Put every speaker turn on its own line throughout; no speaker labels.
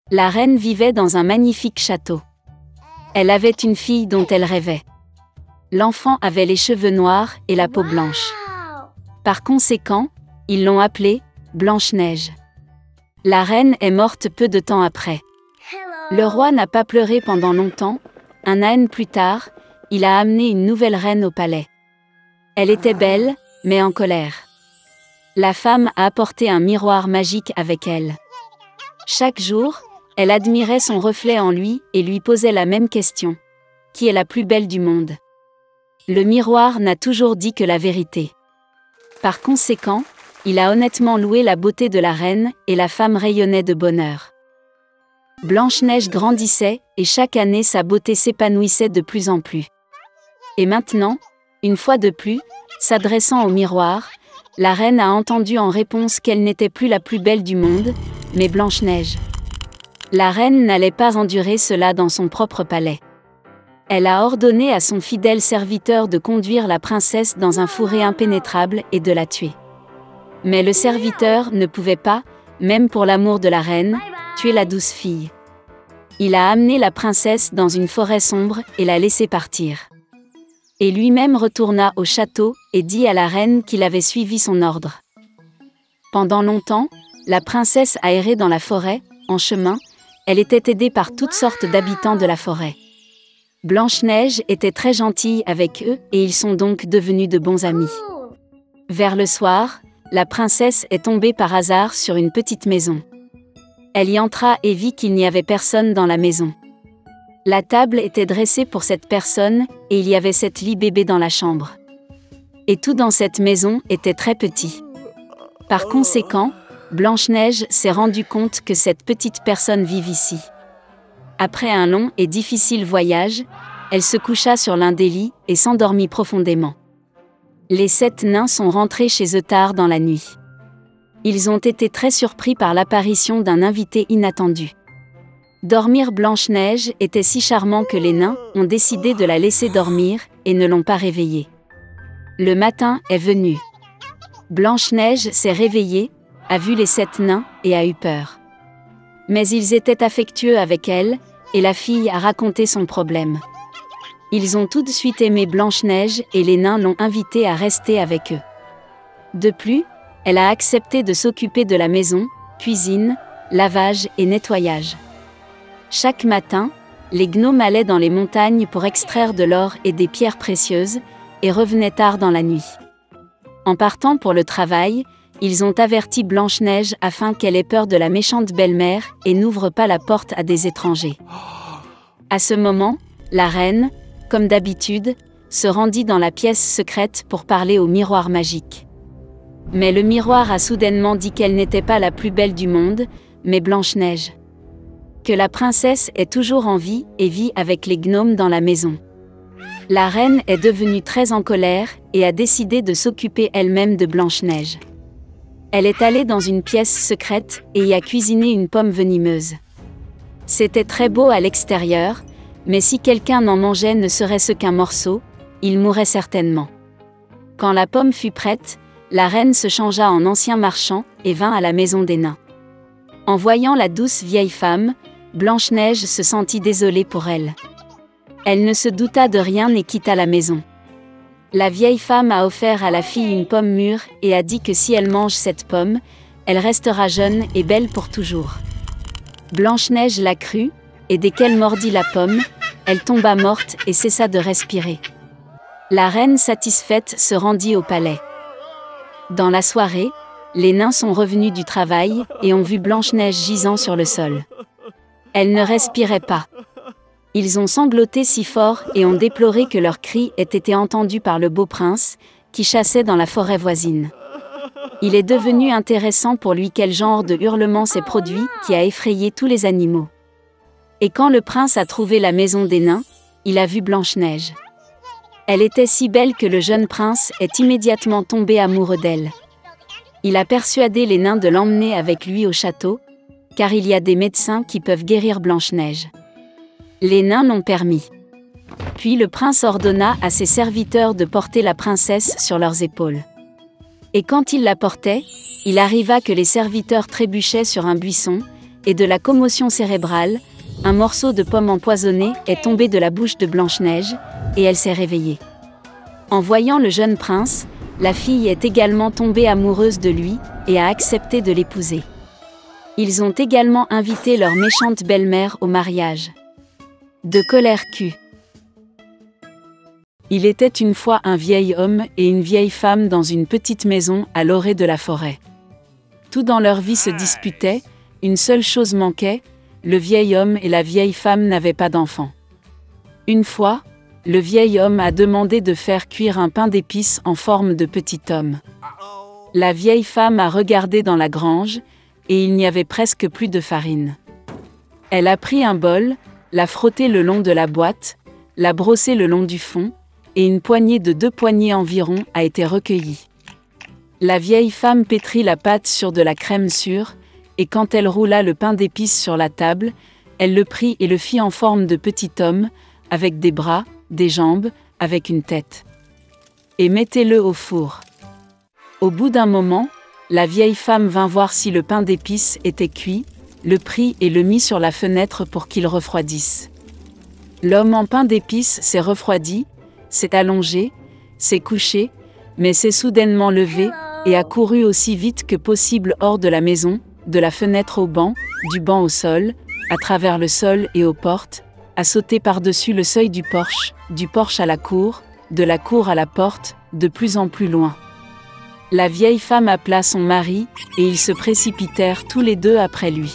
La reine vivait dans un magnifique château. Elle avait une fille dont elle rêvait. L'enfant avait les cheveux noirs et la peau blanche. Par conséquent, ils l'ont appelée Blanche-Neige. La reine est morte peu de temps après. Le roi n'a pas pleuré pendant longtemps. Un an plus tard, il a amené une nouvelle reine au palais. Elle était belle, mais en colère. La femme a apporté un miroir magique avec elle. Chaque jour, elle admirait son reflet en lui et lui posait la même question. Qui est la plus belle du monde? Le miroir n'a toujours dit que la vérité. Par conséquent, il a honnêtement loué la beauté de la reine et la femme rayonnait de bonheur. Blanche-Neige grandissait et chaque année sa beauté s'épanouissait de plus en plus. Et maintenant, une fois de plus, s'adressant au miroir, la reine a entendu en réponse qu'elle n'était plus la plus belle du monde, mais Blanche-Neige. La reine n'allait pas endurer cela dans son propre palais. Elle a ordonné à son fidèle serviteur de conduire la princesse dans un fourré impénétrable et de la tuer. Mais le serviteur ne pouvait pas, même pour l'amour de la reine, tuer la douce fille. Il a amené la princesse dans une forêt sombre et l'a laissée partir. Et lui-même retourna au château et dit à la reine qu'il avait suivi son ordre. Pendant longtemps, la princesse a erré dans la forêt. En chemin, elle était aidée par toutes sortes d'habitants de la forêt. Blanche-Neige était très gentille avec eux et ils sont donc devenus de bons amis. Vers le soir, la princesse est tombée par hasard sur une petite maison. Elle y entra et vit qu'il n'y avait personne dans la maison. La table était dressée pour cette personne et il y avait 7 lits bébés dans la chambre. Et tout dans cette maison était très petit. Par conséquent, Blanche-Neige s'est rendue compte que cette petite personne vit ici. Après un long et difficile voyage, elle se coucha sur l'un des lits et s'endormit profondément. Les 7 nains sont rentrés chez eux tard dans la nuit. Ils ont été très surpris par l'apparition d'un invité inattendu. Dormir Blanche-Neige était si charmant que les nains ont décidé de la laisser dormir et ne l'ont pas réveillée. Le matin est venu. Blanche-Neige s'est réveillée, a vu les 7 nains et a eu peur. Mais ils étaient affectueux avec elle, et la fille a raconté son problème. Ils ont tout de suite aimé Blanche-Neige et les nains l'ont invitée à rester avec eux. De plus, elle a accepté de s'occuper de la maison, cuisine, lavage et nettoyage. Chaque matin, les gnomes allaient dans les montagnes pour extraire de l'or et des pierres précieuses, et revenaient tard dans la nuit. En partant pour le travail, ils ont averti Blanche-Neige afin qu'elle ait peur de la méchante belle-mère et n'ouvre pas la porte à des étrangers. À ce moment, la reine, comme d'habitude, se rendit dans la pièce secrète pour parler au miroir magique. Mais le miroir a soudainement dit qu'elle n'était pas la plus belle du monde, mais Blanche-Neige. Que la princesse est toujours en vie et vit avec les gnomes dans la maison. La reine est devenue très en colère et a décidé de s'occuper elle-même de Blanche-Neige. Elle est allée dans une pièce secrète et y a cuisiné une pomme venimeuse. C'était très beau à l'extérieur, mais si quelqu'un n'en mangeait ne serait-ce qu'un morceau, il mourrait certainement. Quand la pomme fut prête, la reine se changea en ancien marchand et vint à la maison des nains. En voyant la douce vieille femme, Blanche-Neige se sentit désolée pour elle. Elle ne se douta de rien et quitta la maison. La vieille femme a offert à la fille une pomme mûre et a dit que si elle mange cette pomme, elle restera jeune et belle pour toujours. Blanche-Neige l'a crut, et dès qu'elle mordit la pomme, elle tomba morte et cessa de respirer. La reine satisfaite se rendit au palais. Dans la soirée, les nains sont revenus du travail et ont vu Blanche-Neige gisant sur le sol. Elle ne respirait pas. Ils ont sangloté si fort et ont déploré que leurs cris aient été entendus par le beau prince, qui chassait dans la forêt voisine. Il est devenu intéressant pour lui quel genre de hurlement s'est produit qui a effrayé tous les animaux. Et quand le prince a trouvé la maison des nains, il a vu Blanche-Neige. Elle était si belle que le jeune prince est immédiatement tombé amoureux d'elle. Il a persuadé les nains de l'emmener avec lui au château, car il y a des médecins qui peuvent guérir Blanche-Neige. Les nains l'ont permis. Puis le prince ordonna à ses serviteurs de porter la princesse sur leurs épaules. Et quand ils la portaient, il arriva que les serviteurs trébuchaient sur un buisson, et de la commotion cérébrale, un morceau de pomme empoisonnée est tombé de la bouche de Blanche-Neige, et elle s'est réveillée. En voyant le jeune prince, la fille est également tombée amoureuse de lui, et a accepté de l'épouser. Ils ont également invité leur méchante belle-mère au mariage. De colère Q. Il était une fois un vieil homme et une vieille femme dans une petite maison à l'orée de la forêt. Tout dans leur vie se disputait, une seule chose manquait, le vieil homme et la vieille femme n'avaient pas d'enfants. Une fois, le vieil homme a demandé de faire cuire un pain d'épices en forme de petit homme. La vieille femme a regardé dans la grange, et il n'y avait presque plus de farine. Elle a pris un bol, l'a frotté le long de la boîte, l'a brossé le long du fond, et une poignée de 2 poignées environ a été recueillie. La vieille femme pétrit la pâte sur de la crème sûre, et quand elle roula le pain d'épices sur la table, elle le prit et le fit en forme de petit homme, avec des bras, des jambes, avec une tête. Et mettez-le au four. Au bout d'un moment, la vieille femme vint voir si le pain d'épices était cuit, le prit et le mit sur la fenêtre pour qu'il refroidisse. L'homme en pain d'épices s'est refroidi, s'est allongé, s'est couché, mais s'est soudainement levé, et a couru aussi vite que possible hors de la maison, de la fenêtre au banc, du banc au sol, à travers le sol et aux portes, a sauté par-dessus le seuil du porche à la cour, de la cour à la porte, de plus en plus loin. La vieille femme appela son mari, et ils se précipitèrent tous les deux après lui.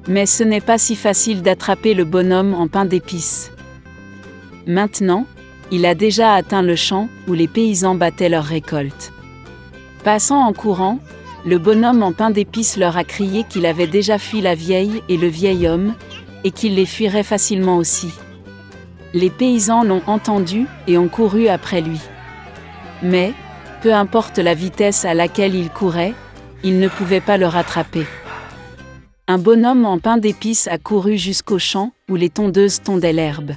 Mais ce n'est pas si facile d'attraper le bonhomme en pain d'épices. Maintenant, il a déjà atteint le champ où les paysans battaient leur récolte. Passant en courant, le bonhomme en pain d'épices leur a crié qu'il avait déjà fui la vieille et le vieil homme, et qu'il les fuirait facilement aussi. Les paysans l'ont entendu et ont couru après lui. Mais, peu importe la vitesse à laquelle il courait, ils ne pouvaient pas le rattraper. Un bonhomme en pain d'épices a couru jusqu'au champ où les tondeuses tondaient l'herbe.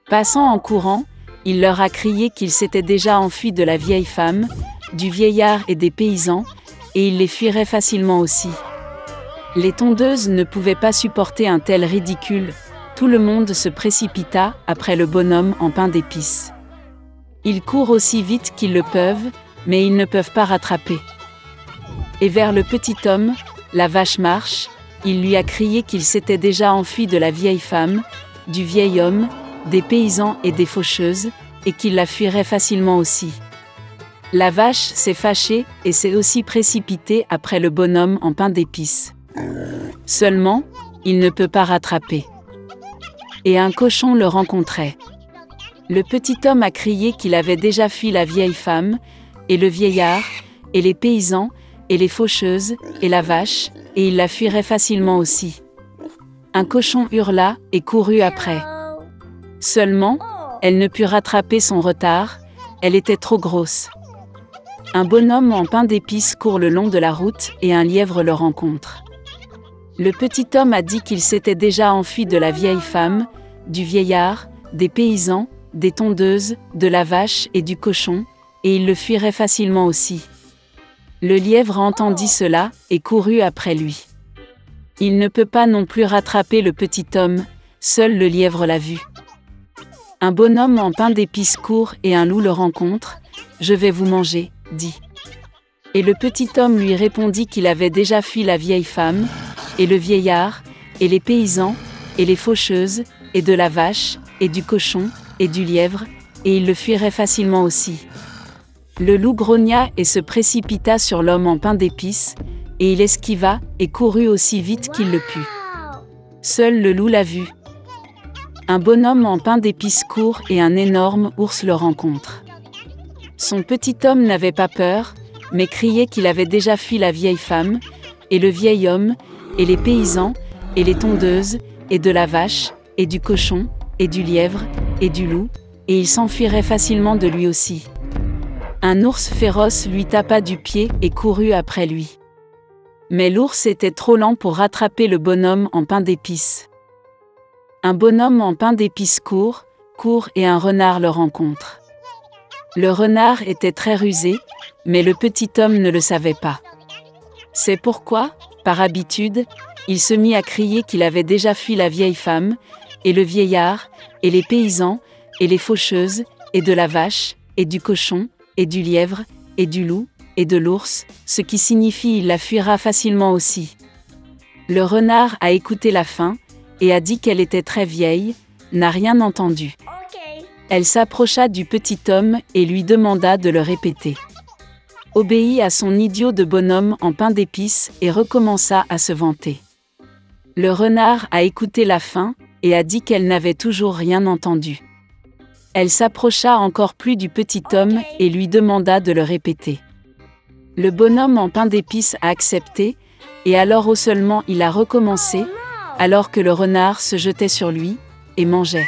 Passant en courant, il leur a crié qu'il s'était déjà enfui de la vieille femme, du vieillard et des paysans, et il les fuirait facilement aussi. Les tondeuses ne pouvaient pas supporter un tel ridicule, tout le monde se précipita après le bonhomme en pain d'épices. Ils courent aussi vite qu'ils le peuvent, mais ils ne peuvent pas rattraper. Et vers le petit homme, la vache marche, il lui a crié qu'il s'était déjà enfui de la vieille femme, du vieil homme, des paysans et des faucheuses, et qu'il la fuirait facilement aussi. La vache s'est fâchée et s'est aussi précipitée après le bonhomme en pain d'épices. Seulement, il ne peut pas rattraper. Et un cochon le rencontrait. Le petit homme a crié qu'il avait déjà fui la vieille femme, et le vieillard, et les paysans, et les faucheuses, et la vache, et il la fuirait facilement aussi. Un cochon hurla et courut après. Seulement, elle ne put rattraper son retard, elle était trop grosse. Un bonhomme en pain d'épices court le long de la route et un lièvre le rencontre. Le petit homme a dit qu'il s'était déjà enfui de la vieille femme, du vieillard, des paysans, des tondeuses, de la vache et du cochon, et il le fuirait facilement aussi. Le lièvre entendit cela et courut après lui. Il ne peut pas non plus rattraper le petit homme, seul le lièvre l'a vu. Un bonhomme en pain d'épices court et un loup le rencontre. « Je vais vous manger », dit. Et le petit homme lui répondit qu'il avait déjà fui la vieille femme, et le vieillard, et les paysans, et les faucheuses, et de la vache, et du cochon, et du lièvre, et il le fuirait facilement aussi. Le loup grogna et se précipita sur l'homme en pain d'épices, et il esquiva et courut aussi vite qu'il le put. Seul le loup l'a vu. Un bonhomme en pain d'épices court et un énorme ours le rencontre. Son petit homme n'avait pas peur, mais criait qu'il avait déjà fui la vieille femme, et le vieil homme, et les paysans, et les tondeuses, et de la vache, et du cochon, et du lièvre, et du loup, et il s'enfuirait facilement de lui aussi. Un ours féroce lui tapa du pied et courut après lui. Mais l'ours était trop lent pour rattraper le bonhomme en pain d'épices. Un bonhomme en pain d'épices court et un renard le rencontre. Le renard était très rusé, mais le petit homme ne le savait pas. C'est pourquoi, Par habitude, il se mit à crier qu'il avait déjà fui la vieille femme, et le vieillard, et les paysans, et les faucheuses, et de la vache, et du cochon, et du lièvre, et du loup, et de l'ours, ce qui signifie il la fuira facilement aussi. Le renard a écouté la fin, et a dit qu'elle était très vieille, n'a rien entendu. Elle s'approcha du petit homme et lui demanda de le répéter. Obéit à son idiot de bonhomme en pain d'épices et recommença à se vanter. Le renard a écouté la fin, et a dit qu'elle n'avait toujours rien entendu. Elle s'approcha encore plus du petit homme et lui demanda de le répéter. Le bonhomme en pain d'épices a accepté, et alors seulement il a recommencé, alors que le renard se jetait sur lui, et mangeait.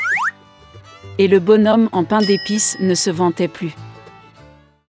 Et le bonhomme en pain d'épices ne se vantait plus.